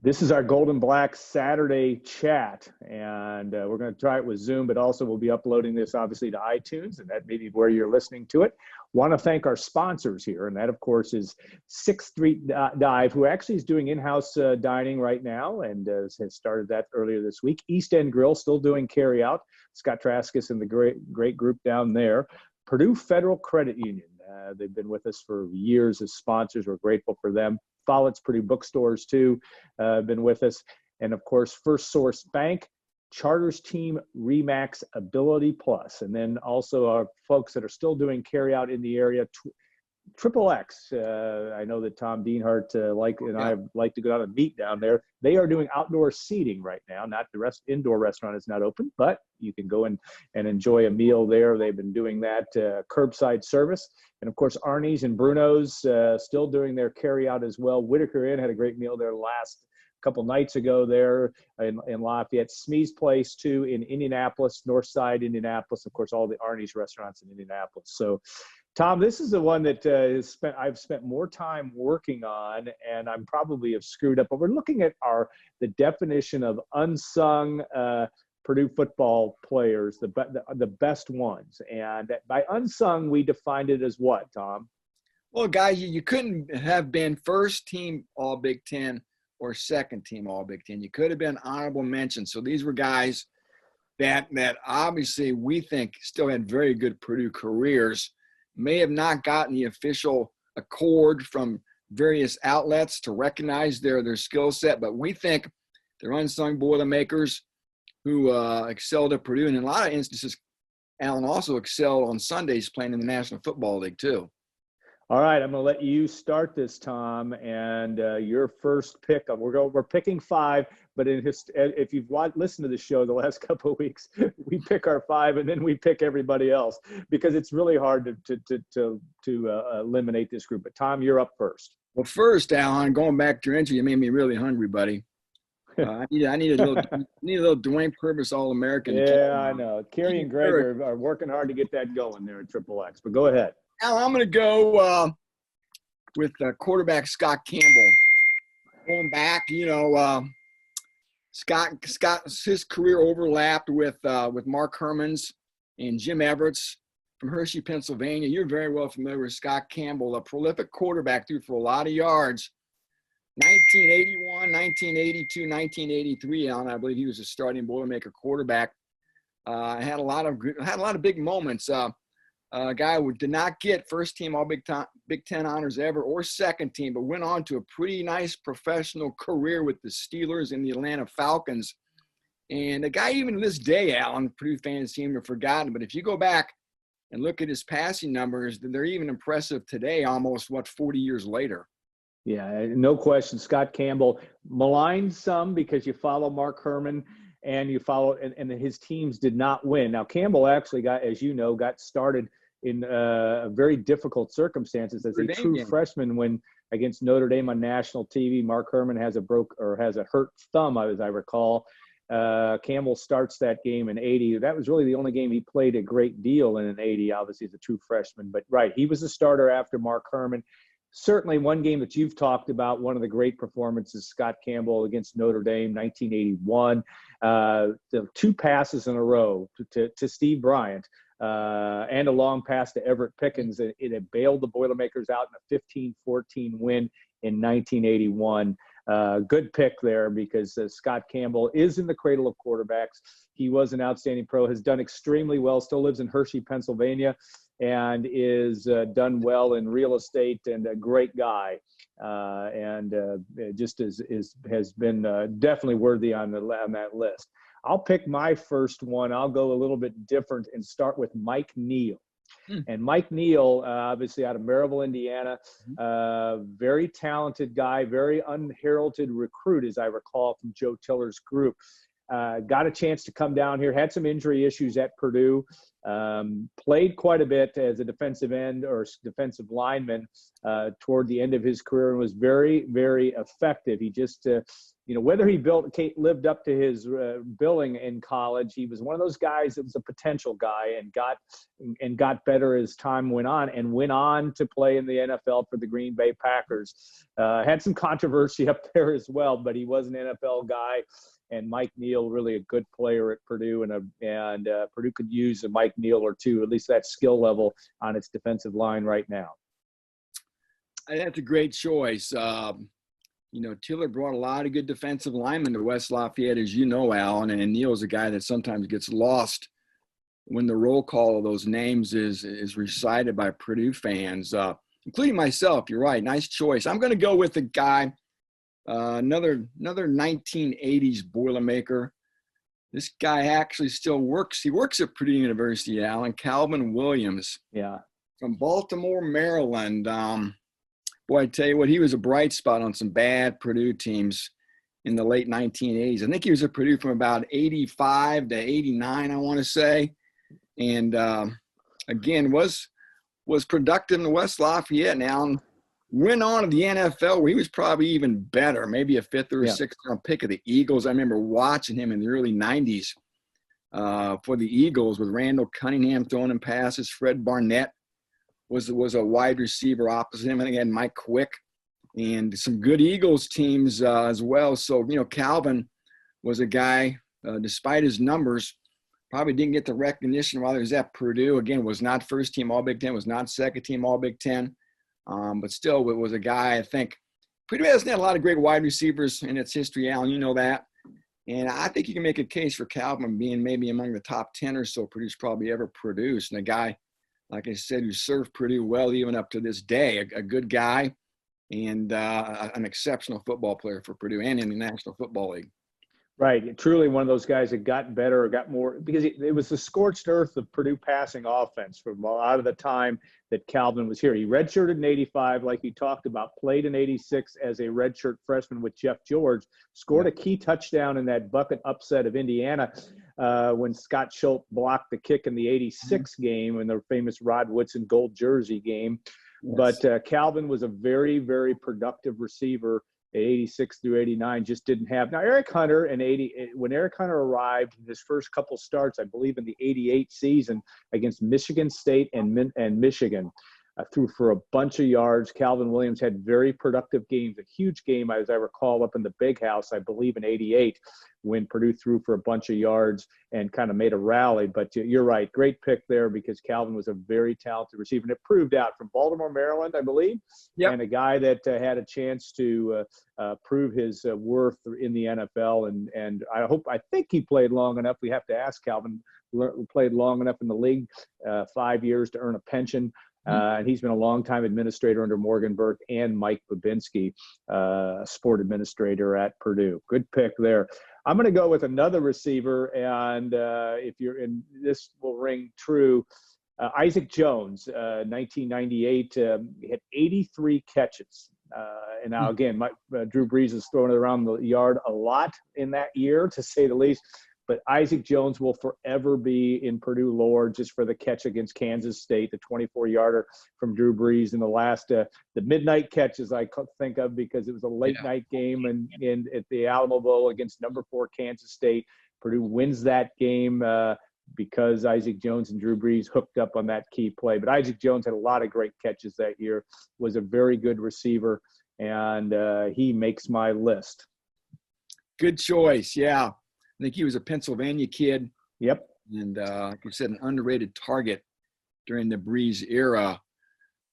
This is our Golden Black Saturday chat, and we're going to try it with Zoom, but also we'll be uploading this obviously to iTunes, and that may be where you're listening to it. Want to thank our sponsors here, and that, of course, is 6th Street Dive, who actually is doing in-house dining right now and has started that earlier this week. East End Grill, still doing carry-out. Scott Traskis and the great group down there. Purdue Federal Credit Union. They've been with us for years as sponsors. We're grateful for them. Follett's Purdue Bookstores, too, been with us. And, of course, First Source Bank, Charters Team, Remax Ability Plus. And then also our folks that are still doing carry-out in the area, Triple X. I know that Tom Dienhart I like to go out and meet down there. They are doing outdoor seating right now. Not the indoor restaurant is not open, but you can go in and enjoy a meal there. They've been doing that curbside service. And of course, Arnie's and Bruno's still doing their carry out as well. Whitaker Inn had a great meal there last couple nights ago there in Lafayette. Smee's Place too in Indianapolis, North Side Indianapolis. Of course, all the Arnie's restaurants in Indianapolis. So, Tom, this is the one that I've spent more time working on, and I'm probably have screwed up. But we're looking at the definition of unsung Purdue football players, the best ones. And by unsung, we defined it as what, Tom? Well, guys, you couldn't have been first team All Big Ten or second team All Big Ten. You could have been honorable mention. So these were guys that obviously we think still had very good Purdue careers. May have not gotten the official accord from various outlets to recognize their skill set, but we think they're unsung Boilermakers who excelled at Purdue. And in a lot of instances, Alan also excelled on Sundays playing in the National Football League too. All right, I'm going to let you start this, Tom, and your first pick. We're picking 5, but if you've listened to the show the last couple of weeks, we pick our 5 and then we pick everybody else because it's really hard to eliminate this group. But Tom, you're up first. Well, first, Alan, going back to your entry, you made me really hungry, buddy. I need a little Dwayne Purvis All-American. Yeah, I know. Kerry and Greg are working hard to get that going there at Triple X. But go ahead. Now I'm going to go with quarterback Scott Campbell. Going back, Scott's his career overlapped with Mark Herman's and Jim Everett's from Hershey, Pennsylvania. You're very well familiar with Scott Campbell, a prolific quarterback, threw for a lot of yards. 1981, 1982, 1983, Alan, I believe he was a starting Boilermaker quarterback. Had a lot of big moments. A guy who did not get first team All Big Ten honors ever or second team, but went on to a pretty nice professional career with the Steelers and the Atlanta Falcons. And the guy, even to this day, Alan, Purdue fans seem to have forgotten. But if you go back and look at his passing numbers, they're even impressive today, almost, 40 years later. Yeah, no question. Scott Campbell maligned some because you follow Mark Herman and you follow, and his teams did not win. Now, Campbell actually got started in very difficult circumstances as a true freshman when against Notre Dame on national TV. Mark Herman has a hurt thumb, as I recall. Campbell starts that game in 80. That was really the only game he played a great deal in 80, obviously as a true freshman. But right, he was a starter after Mark Herman. Certainly one game that you've talked about, one of the great performances, Scott Campbell against Notre Dame, 1981. The 2 passes in a row to Steve Bryant and a long pass to Everett Pickens. It had bailed the Boilermakers out in a 15-14 win in 1981. Good pick there because Scott Campbell is in the cradle of quarterbacks. He was an outstanding pro, has done extremely well, still lives in Hershey, Pennsylvania, and is done well in real estate and a great guy. Just has been definitely worthy on that list. I'll pick my first one. I'll go a little bit different and start with Mike Neal. And Mike Neal, obviously out of Maryville, Indiana, very talented guy, very unheralded recruit, as I recall, from Joe Tiller's group. Got a chance to come down here, had some injury issues at Purdue, Played quite a bit as a defensive end or defensive lineman toward the end of his career, and was very, very effective. He just, whether he lived up to his billing in college, he was one of those guys that was a potential guy and got better as time went on, and went on to play in the NFL for the Green Bay Packers. Had some controversy up there as well, but he was an NFL guy. And Mike Neal, really a good player at Purdue, and Purdue could use a Mike Neal or two, at least that skill level on its defensive line right now. That's a great choice. Tiller brought a lot of good defensive linemen to West Lafayette, as you know, Alan, and Neal's a guy that sometimes gets lost when the roll call of those names is recited by Purdue fans, including myself. You're right. Nice choice. I'm going to go with a guy. Another 1980s Boilermaker. This guy actually still works. He works at Purdue University, Alan. Calvin Williams. Yeah. From Baltimore, Maryland. Boy, I tell you what, he was a bright spot on some bad Purdue teams in the late 1980s. I think he was at Purdue from about 85 to 89, I want to say. And again, was productive in West Lafayette. Now, went on to the NFL where he was probably even better, maybe a fifth or a sixth round pick of the Eagles. I remember watching him in the early 90s for the Eagles with Randall Cunningham throwing him passes. Fred Burnett was a wide receiver opposite him. I think he had Mike Quick and some good Eagles teams as well. So, Calvin was a guy, despite his numbers, probably didn't get the recognition while he was at Purdue. Again, was not first team All Big Ten, was not second team All Big Ten. But still, it was a guy, I think, Purdue hasn't had a lot of great wide receivers in its history, Alan. You know that. And I think you can make a case for Calvin being maybe among the top 10 or so Purdue's probably ever produced. And a guy, like I said, who served Purdue well even up to this day, a good guy and an exceptional football player for Purdue and in the National Football League. Right. Truly one of those guys that got better or got more, because it was the scorched earth of Purdue passing offense from a lot of the time that Calvin was here. He redshirted in 85, like you talked about, played in 86 as a redshirt freshman with Jeff George, scored a key touchdown in that bucket upset of Indiana when Scott Schultz blocked the kick in the 86 game in the famous Rod Woodson gold jersey game. Yes. But Calvin was a very, very productive receiver. 86 through 89 just didn't have. Now, Eric Hunter when Eric Hunter arrived in his first couple starts, I believe in the 88 season against Michigan State and Michigan, threw for a bunch of yards. Calvin Williams had very productive games, a huge game, as I recall, up in the Big House, I believe in 88, when Purdue threw for a bunch of yards and kind of made a rally. But you're right, great pick there, because Calvin was a very talented receiver. And it proved out from Baltimore, Maryland, I believe, and a guy that had a chance to prove his worth in the NFL. And I think he played long enough. We have to ask Calvin, played long enough in the league, 5 years to earn a pension. And he's been a longtime administrator under Morgan Burke and Mike Babinski, sport administrator at Purdue. Good pick there. I'm going to go with another receiver, and if you're in, this will ring true. Isaac Jones, 1998, he had 83 catches. And now, again, Drew Brees is throwing it around the yard a lot in that year, to say the least. But Isaac Jones will forever be in Purdue lore just for the catch against Kansas State, the 24-yarder from Drew Brees in the last, the midnight catches I think of, because it was a late-night game and at the Alamo Bowl against number 4 Kansas State. Purdue wins that game because Isaac Jones and Drew Brees hooked up on that key play. But Isaac Jones had a lot of great catches that year, was a very good receiver, and he makes my list. Good choice, yeah. I think he was a Pennsylvania kid. Yep. And like you said, an underrated target during the Breeze era.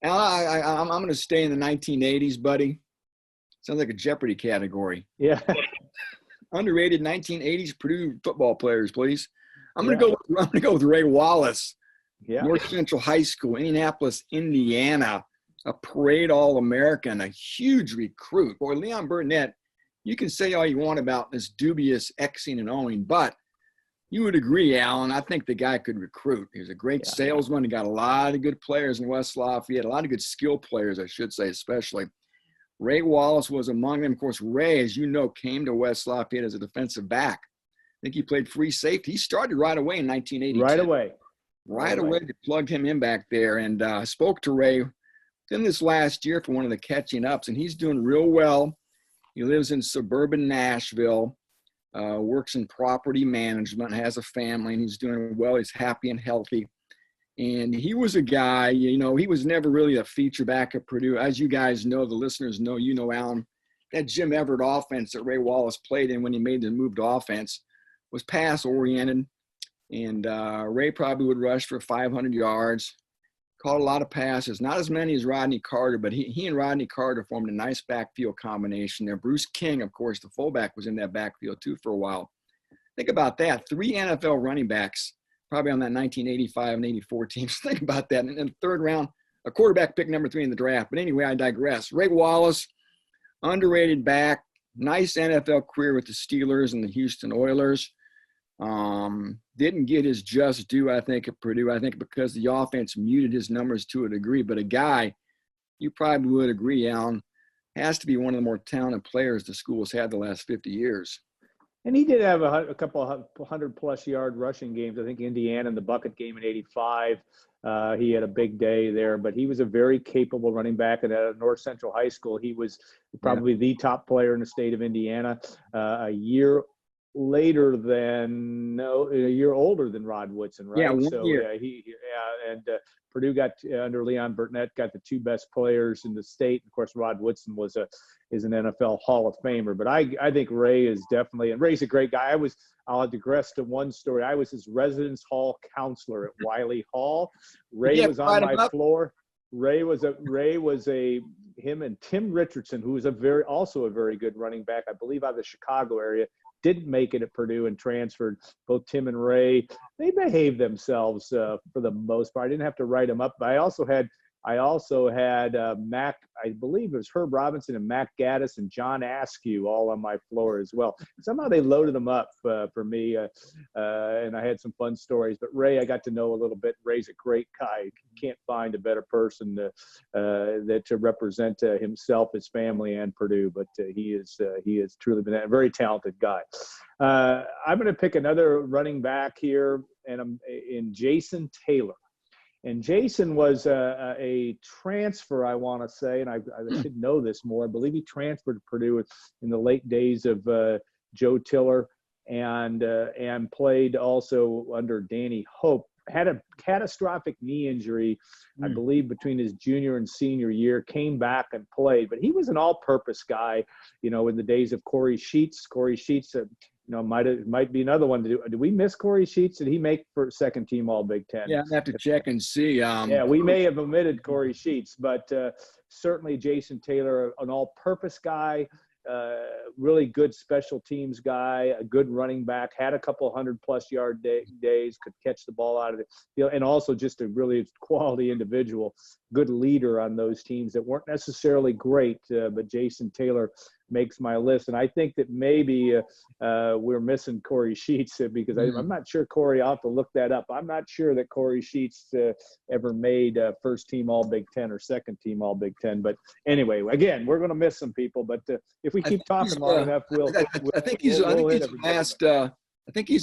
Now, I'm going to stay in the 1980s, buddy. Sounds like a Jeopardy category. Yeah. Underrated 1980s Purdue football players, please. I'm going to go with Ray Wallace. Yeah. North Central High School, Indianapolis, Indiana. A parade All-American, a huge recruit. Boy, Leon Burnett. You can say all you want about this dubious Xing and O'ing, but you would agree, Alan, I think the guy could recruit. He was a great salesman. He got a lot of good players in West Lafayette, a lot of good skill players, I should say, especially. Ray Wallace was among them. Of course, Ray, as you know, came to West Lafayette as a defensive back. I think he played free safety. He started right away in 1982. Right away. right away. They plugged him in back there, and I spoke to Ray in this last year for one of the catching ups, and he's doing real well. He lives in suburban Nashville, works in property management, has a family, and he's doing well. He's happy and healthy. And he was a guy, he was never really a feature back at Purdue. As you guys know, the listeners know, Alan, that Jim Everett offense that Ray Wallace played in when he made the move to offense was pass-oriented. And Ray probably would rush for 500 yards, caught a lot of passes, not as many as Rodney Carter, but he and Rodney Carter formed a nice backfield combination there. Bruce King, of course, the fullback, was in that backfield too for a while. Think about that. 3 NFL running backs, probably on that 1985 and 84 teams. Think about that. And in the third round, a quarterback pick number 3 in the draft. But anyway, I digress. Ray Wallace, underrated back, nice NFL career with the Steelers and the Houston Oilers. Didn't get his just due, I think, at Purdue. I think because the offense muted his numbers to a degree. But a guy, you probably would agree, Alan, has to be one of the more talented players the school has had the last 50 years. And he did have a couple of 100-plus yard rushing games. I think Indiana in the bucket game in '85, he had a big day there. But he was a very capable running back. And at North Central High School, he was probably the top player in the state of Indiana. A year older than Rod Woodson, right? Yeah, so year. And Purdue got under Leon Burnett, got the 2 best players in the state. Of course, Rod Woodson is an NFL Hall of Famer, but I think Ray is definitely, and Ray's a great guy. I'll digress to one story. I was his residence hall counselor at Wiley Hall. Ray was on my floor. Him and Tim Richardson, who was also a very good running back, I believe out of the Chicago area, didn't make it at Purdue and transferred. Both Tim and Ray, they behaved themselves for the most part. I didn't have to write them up, but I also had Mac, I believe it was Herb Robinson and Mac Gaddis and John Askew all on my floor as well. Somehow they loaded them up for me, and I had some fun stories. But Ray, I got to know a little bit. Ray's a great guy. You can't find a better person to represent himself, his family, and Purdue. But he has truly been a very talented guy. I'm going to pick another running back here, and I'm in Jason Taylor. And Jason was a transfer, I want to say, and I should know this more. I believe he transferred to Purdue in the late days of Joe Tiller and played also under Danny Hope. Had a catastrophic knee injury, I believe, between his junior and senior year, came back and played. But he was an all-purpose guy, in the days of Corey Sheets. Corey Sheets, might be another one to do. Did we miss Corey Sheets? Did he make for second team All Big Ten? Yeah, I have to check and see. We may have omitted Corey Sheets, but certainly Jason Taylor, an all-purpose guy, really good special teams guy, a good running back, had a couple 100-plus yard days, could catch the ball out of the field, and also just a really quality individual, good leader on those teams that weren't necessarily great, but Jason Taylor makes my list. And I think that maybe we're missing Corey Sheets because I'm not sure, Corey, I'll have to look that up. I'm not sure that Corey Sheets ever made first team All Big Ten or second team All Big Ten. But anyway, again, we're going to miss some people, but if we keep talking long enough, I think he's the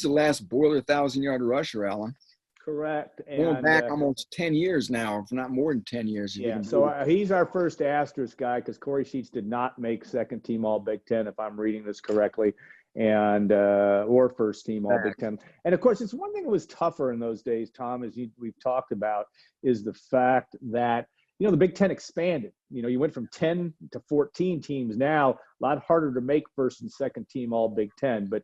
last Boiler 1,000-yard rusher, Alan. Correct. Going back almost 10 years now, if not more than 10 years. Yeah, so he's our first asterisk guy because Corey Sheets did not make second team All Big Ten, if I'm reading this correctly, and or first team All Big Ten. And of course, it's one thing that was tougher in those days, Tom, as we've talked about, is the fact that the Big Ten expanded. You went from 10 to 14 teams now, a lot harder to make first and second team All Big Ten, but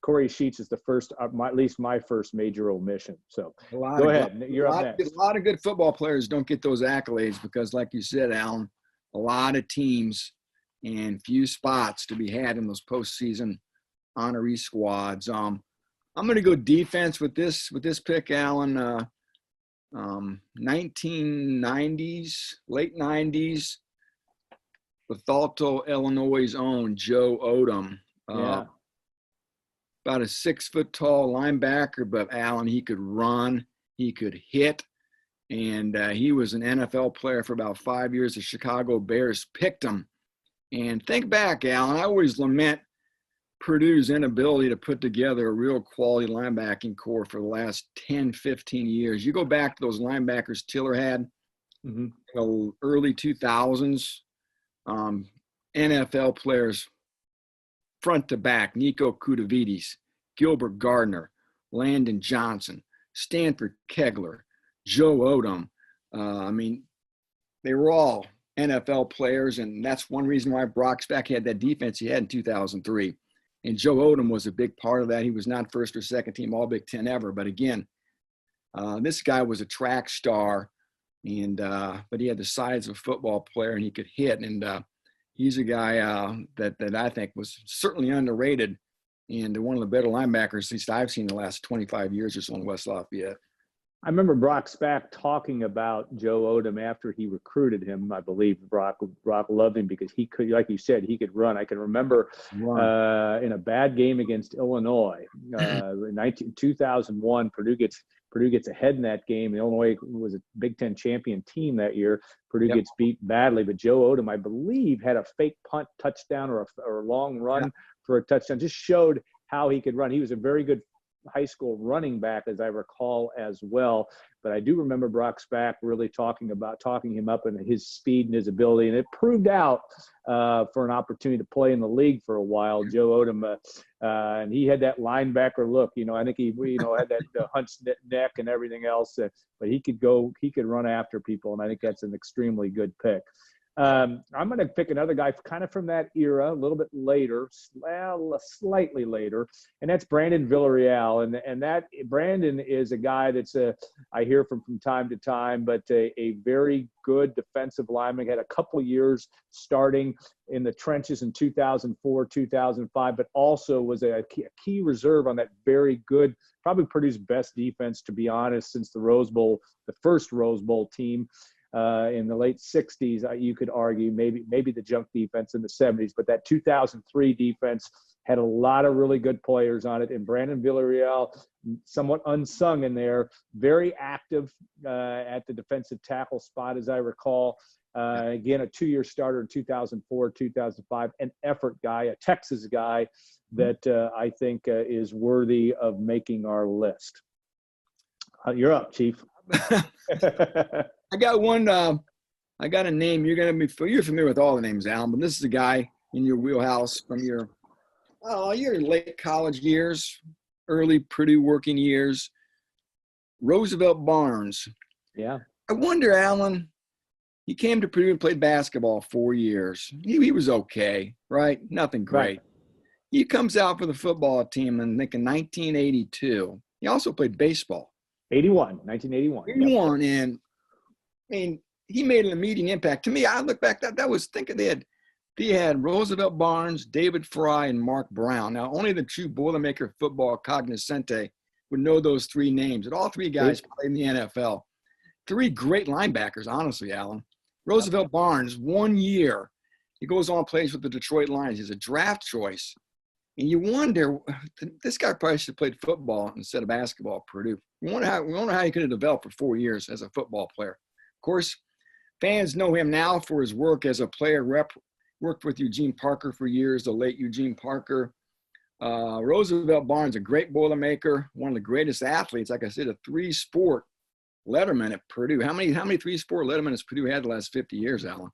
Corey Sheets is the first, at least my first major omission. So go ahead. You're up next. A lot of good football players don't get those accolades because, like you said, Alan, a lot of teams and few spots to be had in those postseason honoree squads. I'm going to go defense with this pick, Alan. 1990s, late 90s, Bethalto, Illinois' own Joe Odom. About a 6-foot-tall linebacker, but Alan, he could run, he could hit, and he was an NFL player for about 5 years. The Chicago Bears picked him. And think back, Alan, I always lament Purdue's inability to put together a real quality linebacking core for the last 10, 15 years. You go back to those linebackers Tiller had in the early 2000s, NFL players front to back, Nico Kudavides, Gilbert Gardner, Landon Johnson, Stanford Kegler, Joe Odom. I mean, they were all NFL players, and that's one reason why Brock Speck had that defense he had in 2003. And Joe Odom was a big part of that. He was not first or second team All Big Ten ever. But again, this guy was a track star, and but he had the size of a football player, and he could hit. And he's a guy that I think was certainly underrated and one of the better linebackers, at least I've seen in the last 25 years or so in West Lafayette. I remember Brock Spack talking about Joe Odom after he recruited him. I believe Brock loved him because he could, like you said, he could run. I can remember in a bad game against Illinois in 2001, Purdue gets ahead in that game. Illinois was a Big Ten champion team that year. Purdue gets beat badly, but Joe Odom, I believe, had a fake punt touchdown or a long run for a touchdown. Just showed how he could run. He was a very good high school running back, as I recall, as well. But I do remember Brock Spack really talking him up and his speed and his ability, and it proved out for an opportunity to play in the league for a while. Joe Odom, and he had that linebacker look. I think he had that hunched neck and everything else, but he could run after people, and I think that's an extremely good pick. I'm going to pick another guy kind of from that era, a little bit later, slightly later, and that's Brandon Villarreal. And that Brandon is a guy that's I hear from time to time, but a very good defensive lineman. Had a couple years starting in the trenches in 2004, 2005, but also was a key reserve on that very good, probably Purdue's best defense, to be honest, since the first Rose Bowl team. In the late 60s, you could argue maybe the junk defense in the 70s, but that 2003 defense had a lot of really good players on it. And Brandon Villarreal, somewhat unsung in there, very active at the defensive tackle spot, as I recall. Again, a 2-year starter in 2004, 2005, an effort guy, a Texas guy that I think is worthy of making our list. You're up, Chief. I got one. I got a name. You're familiar with all the names, Alan, but this is a guy in your wheelhouse from your late college years, early Purdue working years. Roosevelt Barnes. Yeah. I wonder, Alan. He came to Purdue and played basketball 4 years. He was okay, right? Nothing great. Right. He comes out for the football team in 1982. He also played baseball. 1981. Yep. And I mean, he made an immediate impact. To me, I look back, that was thinking they had Roosevelt Barnes, David Fry, and Mark Brown. Now, only the true Boilermaker football cognoscente would know those three names. And all three guys played in the NFL. Three great linebackers, honestly, Alan. Roosevelt Barnes, 1 year, he goes on and plays with the Detroit Lions. He's a draft choice. And you wonder, this guy probably should have played football instead of basketball at Purdue. We wonder how he could have developed for 4 years as a football player. Of course, fans know him now for his work as a player rep. Worked with Eugene Parker for years, the late Eugene Parker. Roosevelt Barnes, a great Boilermaker, one of the greatest athletes. Like I said, a 3-sport letterman at Purdue. How many 3-sport lettermen has Purdue had the last 50 years, Alan?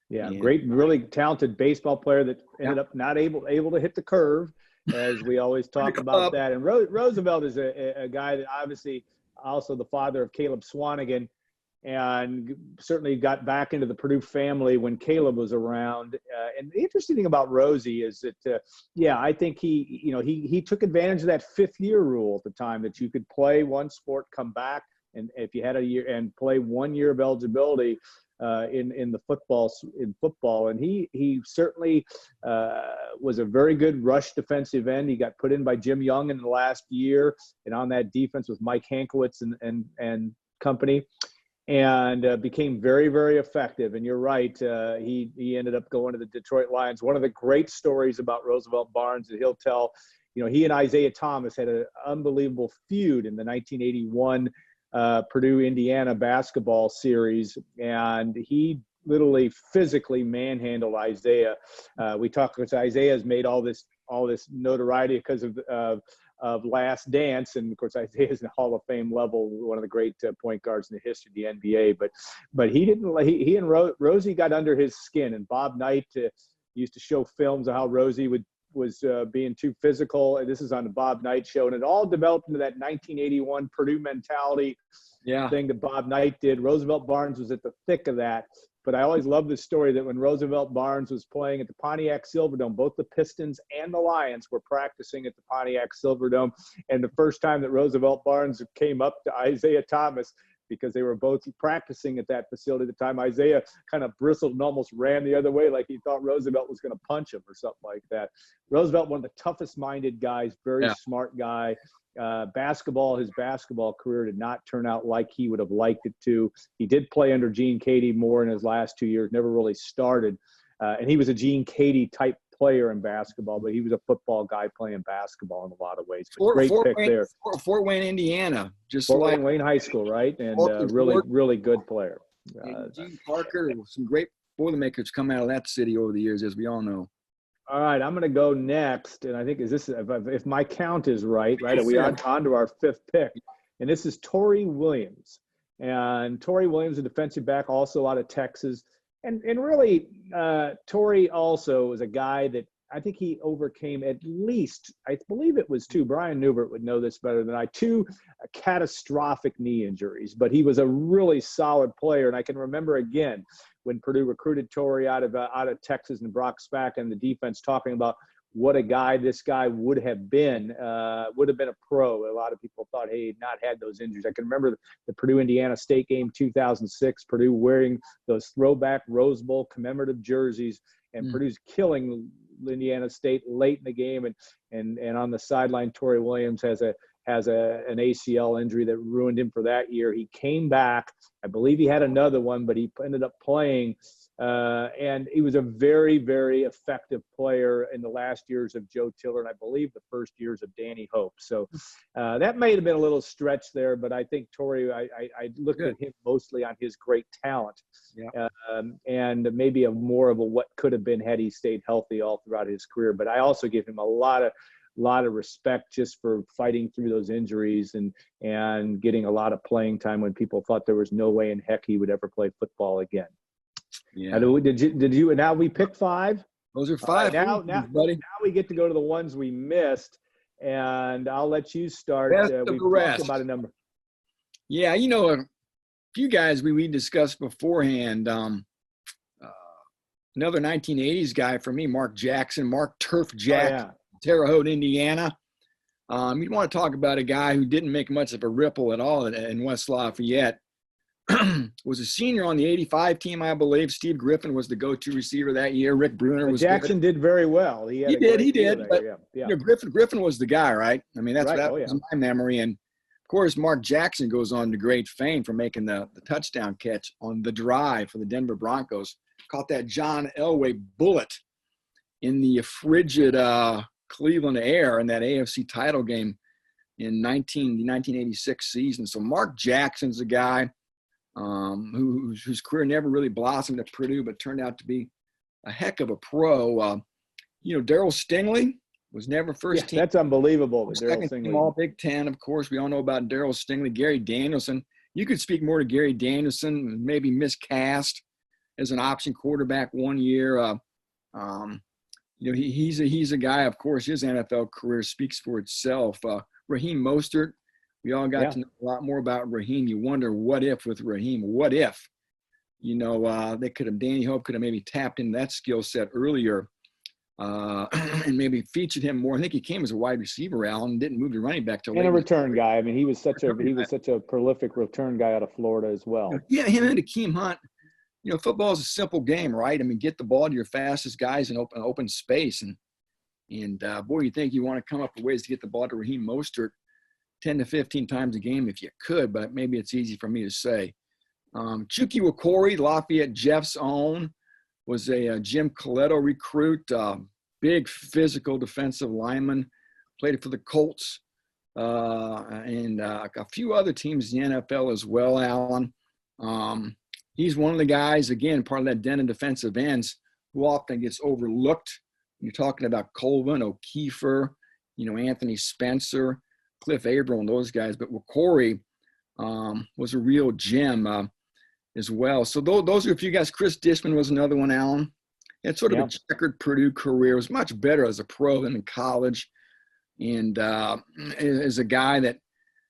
Yeah, great, really talented baseball player that ended up not able to hit the curve, as we always talk about that. And Roosevelt is a guy that obviously also the father of Caleb Swanigan, and certainly got back into the Purdue family when Caleb was around. And the interesting thing about Rosie is that, I think he took advantage of that 5th-year rule at the time, that you could play one sport, come back, and if you had a year and play 1 year of eligibility in football. And he certainly was a very good rush defensive end. He got put in by Jim Young in the last year, and on that defense with Mike Hankwitz and company. And became very, very effective. And you're right, he ended up going to the Detroit Lions. One of the great stories about Roosevelt Barnes that he'll tell, he and Isaiah Thomas had an unbelievable feud in the 1981 Purdue-Indiana basketball series, and he literally physically manhandled Isaiah. We talked, because Isaiah's made all this all this notoriety because of Last Dance, and of course Isaiah's in the Hall of Fame level, one of the great point guards in the history of the NBA. But he didn't. He and Rosie got under his skin, and Bob Knight used to show films of how Rosie was being too physical, and this is on the Bob Knight show, and it all developed into that 1981 Purdue mentality thing that Bob Knight did. Roosevelt Barnes was at the thick of that. But I always love the story that when Roosevelt Barnes was playing at the Pontiac Silverdome, both the Pistons and the Lions were practicing at the Pontiac Silverdome. And the first time that Roosevelt Barnes came up to Isaiah Thomas, because they were both practicing at that facility at the time, Isaiah kind of bristled and almost ran the other way like he thought Roosevelt was going to punch him or something like that. Roosevelt, one of the toughest-minded guys, very smart guy. His basketball career did not turn out like he would have liked it to. He did play under Gene Cady more in his last 2 years, never really started. And he was a Gene Cady type player in basketball, but he was a football guy playing basketball in a lot of ways. Fort Wayne, Indiana. Fort Wayne High School, right? And really good player. Gene Parker, some great Boilermakers come out of that city over the years, as we all know. All right, I'm going to go next, and I think if my count is right, are we on to our fifth pick? And this is Tory Williams. And Tory Williams, a defensive back, also out of Texas. And really, Tory also was a guy that I think he overcame at least, I believe it was two, Brian Newbert would know this better than I, two catastrophic knee injuries. But he was a really solid player. And I can remember, again, when Purdue recruited Tory out of Texas and Brock Spack and the defense talking about what this guy would have been a pro. A lot of people thought, hey, he'd not had those injuries. I can remember the Purdue-Indiana State game 2006, Purdue wearing those throwback Rose Bowl commemorative jerseys, and Purdue's killing Indiana State late in the game. And on the sideline, Tory Williams has an ACL injury that ruined him for that year. He came back. I believe he had another one, but he ended up playing. And he was a very, very effective player in the last years of Joe Tiller, and I believe the first years of Danny Hope. So that may have been a little stretch there, but I think Tory, I looked at him mostly on his great talent, and maybe more of a what could have been had he stayed healthy all throughout his career. But I also give him a lot of respect just for fighting through those injuries and getting a lot of playing time when people thought there was no way in heck he would ever play football again. Yeah. Did you? Now we pick five. Those are five. Now we get to go to the ones we missed, and I'll let you start. We've talked about a number. Yeah, a few guys we discussed beforehand. Another 1980s guy for me, Mark Turf Jackson, Terre Haute, Indiana. You'd want to talk about a guy who didn't make much of a ripple at all in West Lafayette. Was a senior on the 85 team, I believe. Steve Griffin was the go-to receiver that year. Rick Bruner was Jackson good. Did very well. He did. But Griffin was the guy, right? I mean, that was my memory. And of course, Mark Jackson goes on to great fame for making the touchdown catch on the drive for the Denver Broncos. Caught that John Elway bullet in the frigid Cleveland air in that AFC title game in the 1986 season. So Mark Jackson's a guy whose career never really blossomed at Purdue, but turned out to be a heck of a pro. Darrell Stingley was never first team. That's unbelievable. Second team All Big Ten, of course. We all know about Darrell Stingley. Gary Danielson. You could speak more to Gary Danielson, maybe miscast as an option quarterback one year. He's a guy, of course, his NFL career speaks for itself. Raheem Mostert. We all got to know a lot more about Raheem. You wonder what if with Raheem. What if, Danny Hope could have maybe tapped into that skill set earlier and maybe featured him more. I think he came as a wide receiver, Allen, didn't move to running back till and a return guy. I mean, he was such a prolific return guy out of Florida as well. Yeah, him and Akeem Hunt. Football is a simple game, right? I mean, get the ball to your fastest guys in open space, and boy, you think you want to come up with ways to get the ball to Raheem Mostert 10 to 15 times a game if you could, but maybe it's easy for me to say. Chucky Wakori, Lafayette Jeff's own, was a Jim Coletto recruit, big physical defensive lineman, played for the Colts and a few other teams in the NFL as well, Allen. He's one of the guys, again, part of that den of defensive ends who often gets overlooked You're talking about Colvin, O'Keefer, Anthony Spencer, Cliff Averill, and those guys. But Corey was a real gem as well. So those are a few guys. Chris Dishman was another one, Alan. Had sort of a checkered Purdue career. Was much better as a pro than in college. And as a guy that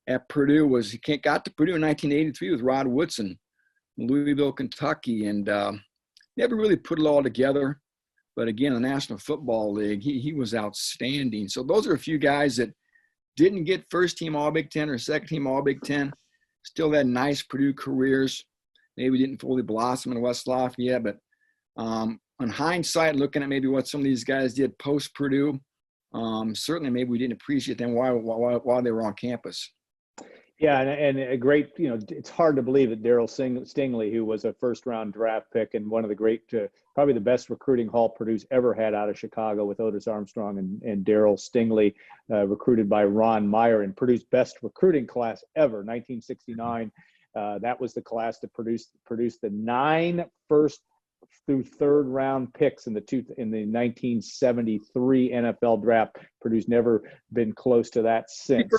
at Purdue he got to Purdue in 1983 with Rod Woodson, Louisville, Kentucky, and never really put it all together. But again, the National Football League, he was outstanding. So those are a few guys that didn't get first team All Big Ten or second team All Big Ten. Still had nice Purdue careers. Maybe didn't fully blossom in West Lafayette, but on hindsight, looking at maybe what some of these guys did post Purdue, certainly maybe we didn't appreciate them while they were on campus. Yeah, and a great, it's hard to believe that Darrell Stingley, who was a first-round draft pick and one of the great, probably the best recruiting haul Purdue's ever had out of Chicago with Otis Armstrong and Darrell Stingley, recruited by Ron Meyer in Purdue's best recruiting class ever, 1969. That was the class that produced the 9 first through third round picks in the 1973 NFL draft. Purdue's never been close to that since.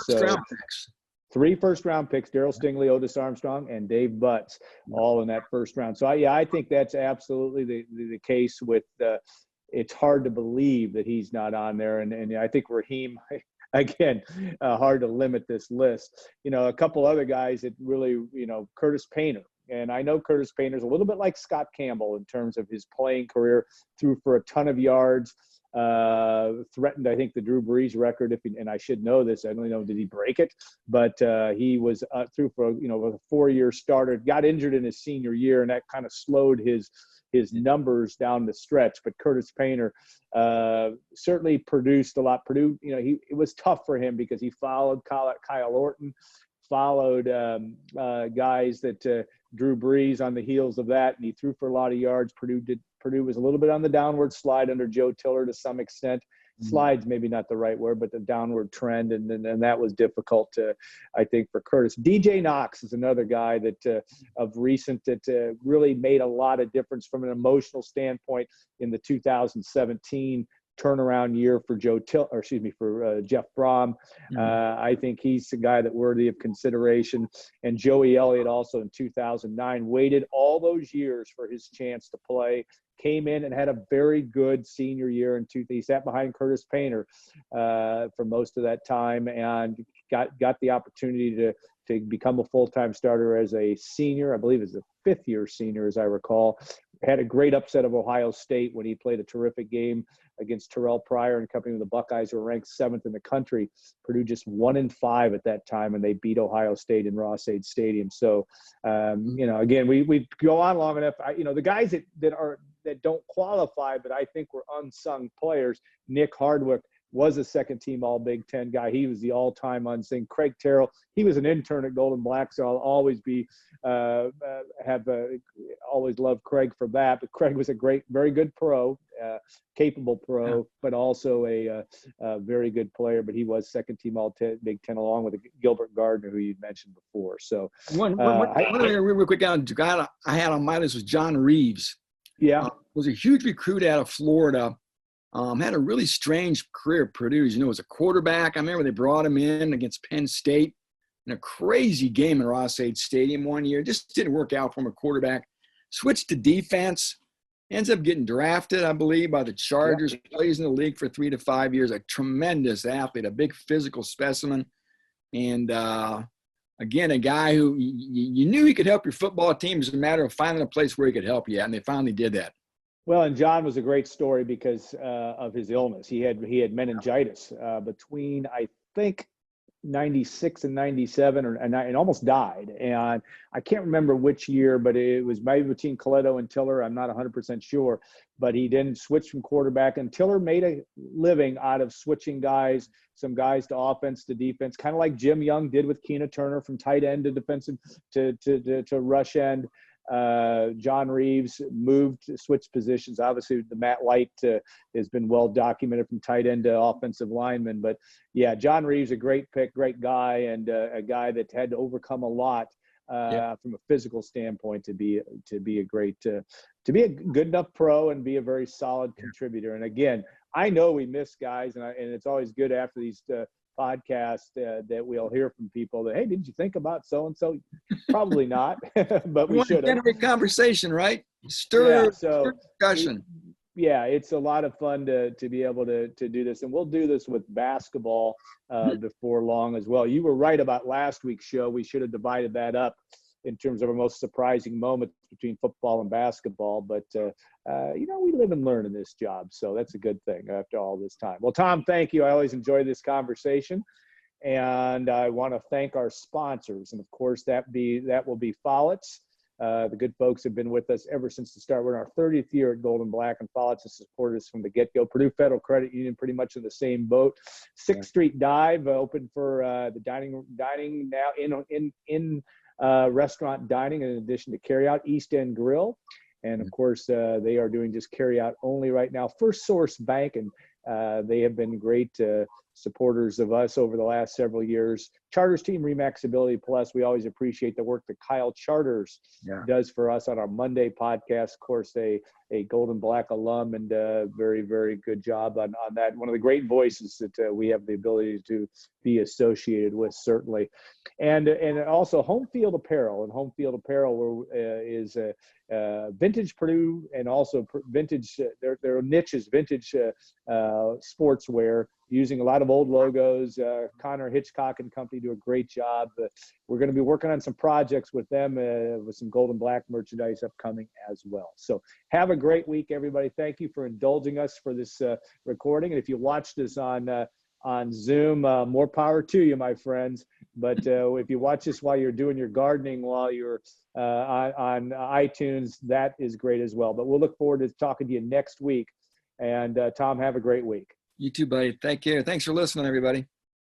Three first-round picks, Darrell Stingley, Otis Armstrong, and Dave Butts, all in that first round. So, I think that's absolutely the case with it's hard to believe that he's not on there. And I think Raheem, again, hard to limit this list. A couple other guys that really, Curtis Painter. And I know Curtis Painter's a little bit like Scott Campbell in terms of his playing career, threw for a ton of yards. Threatened, I think, the Drew Brees record. And I should know this. I don't know, did he break it? But he was through for a 4-year starter. Got injured in his senior year, and that kind of slowed his numbers down the stretch. But Curtis Painter certainly produced a lot. Purdue, it was tough for him because he followed Kyle Orton, followed guys that Drew Brees on the heels of that, and he threw for a lot of yards. Purdue was a little bit on the downward slide under Joe Tiller to some extent. Slide's maybe not the right word, but the downward trend, and that was difficult, I think, for Curtis. DJ Knox is another guy that of recent that really made a lot of difference from an emotional standpoint in the 2017 turnaround year for Jeff Brom. I think he's the guy that's worthy of consideration. And Joey Elliott also in 2009 waited all those years for his chance to play. Came in and had a very good senior year he sat behind Curtis Painter for most of that time and got the opportunity to become a full-time starter as a senior. I believe as a 5th-year senior, as I recall. Had a great upset of Ohio State when he played a terrific game against Terrell Pryor and company. The Buckeyes were ranked 7th in the country. Purdue just 1-5 at that time, and they beat Ohio State in Ross-Ade Stadium. So, again, we go on long enough. The guys that don't qualify, but I think were unsung players. Nick Hardwick was a second-team All-Big Ten guy. He was the all-time unsung. Craig Terrell, he was an intern at Golden Black, so I'll always always loved Craig for that. But Craig was a very good pro, capable pro, but also a very good player. But he was second-team All-Big Ten along with Gilbert Gardner, who you mentioned before. So one real quick guy I had on my list was John Reeves. Yeah, was a huge recruit out of Florida. Had a really strange career at Purdue. As a quarterback. I remember they brought him in against Penn State in a crazy game in Ross-Ade Stadium one year. Just didn't work out for him, a quarterback. Switched to defense. Ends up getting drafted, I believe, by the Chargers. Yeah. Plays in the league for 3 to 5 years. A tremendous athlete, a big physical specimen. And, again, a guy who you knew he could help your football team. It's a matter of finding a place where he could help you at, and they finally did that. Well, and John was a great story because of his illness. He had meningitis between, I think, 96 and 97, and almost died. And I can't remember which year, but it was maybe between Coletto and Tiller. I'm not 100% sure. But he then switched from quarterback, and Tiller made a living out of switching some guys to offense to defense, kind of like Jim Young did with Keena Turner from tight end to defensive to rush end. John Reeves switched positions. Obviously, the Matt Light has been well documented from tight end to offensive lineman. But yeah, John Reeves, a great pick, great guy, and a guy that had to overcome a lot from a physical standpoint to be a good enough pro and be a very solid contributor. And again, I know we miss guys, and it's always good after these podcasts that we'll hear from people that, hey, did you think about so-and-so? Probably not, but we should have. Generate conversation, right? Stir discussion. It's a lot of fun to be able to do this, and we'll do this with basketball before long as well. You were right about last week's show. We should have divided that up in terms of our most surprising moments between football and basketball, but we live and learn in this job, so that's a good thing after all this time. Well, Tom, thank you. I always enjoy this conversation, and I want to thank our sponsors, and of course that will be Follett's. The good folks have been with us ever since the start. We're in our 30th year at Golden Black, and Follett's has supported us from the get-go. Purdue Federal Credit Union, pretty much in the same boat. 6th Street Dive, open for the dining now in restaurant dining, in addition to carryout. East End Grill, and of course they are doing just carryout only right now. First Source Bank, and they have been great supporters of us over the last several years. Charters Team, Remax Ability Plus. We always appreciate the work that Kyle Charters does for us on our Monday podcast. Of course, a Golden Black alum, and very, very good job on that. One of the great voices that we have the ability to be associated with, certainly. And also Home Field Apparel. And Home Field Apparel is vintage Purdue, and also vintage, their niche is vintage sportswear, using a lot of old logos. Connor Hitchcock and company do a great job. We're going to be working on some projects with them with some Golden Black merchandise upcoming as well. So have a great week, everybody. Thank you for indulging us for this recording. And if you watched this on Zoom, more power to you, my friends. But if you watch this while you're doing your gardening, while you're on iTunes, that is great as well. But we'll look forward to talking to you next week. And Tom, have a great week. You too, buddy. Take care. Thanks for listening, everybody.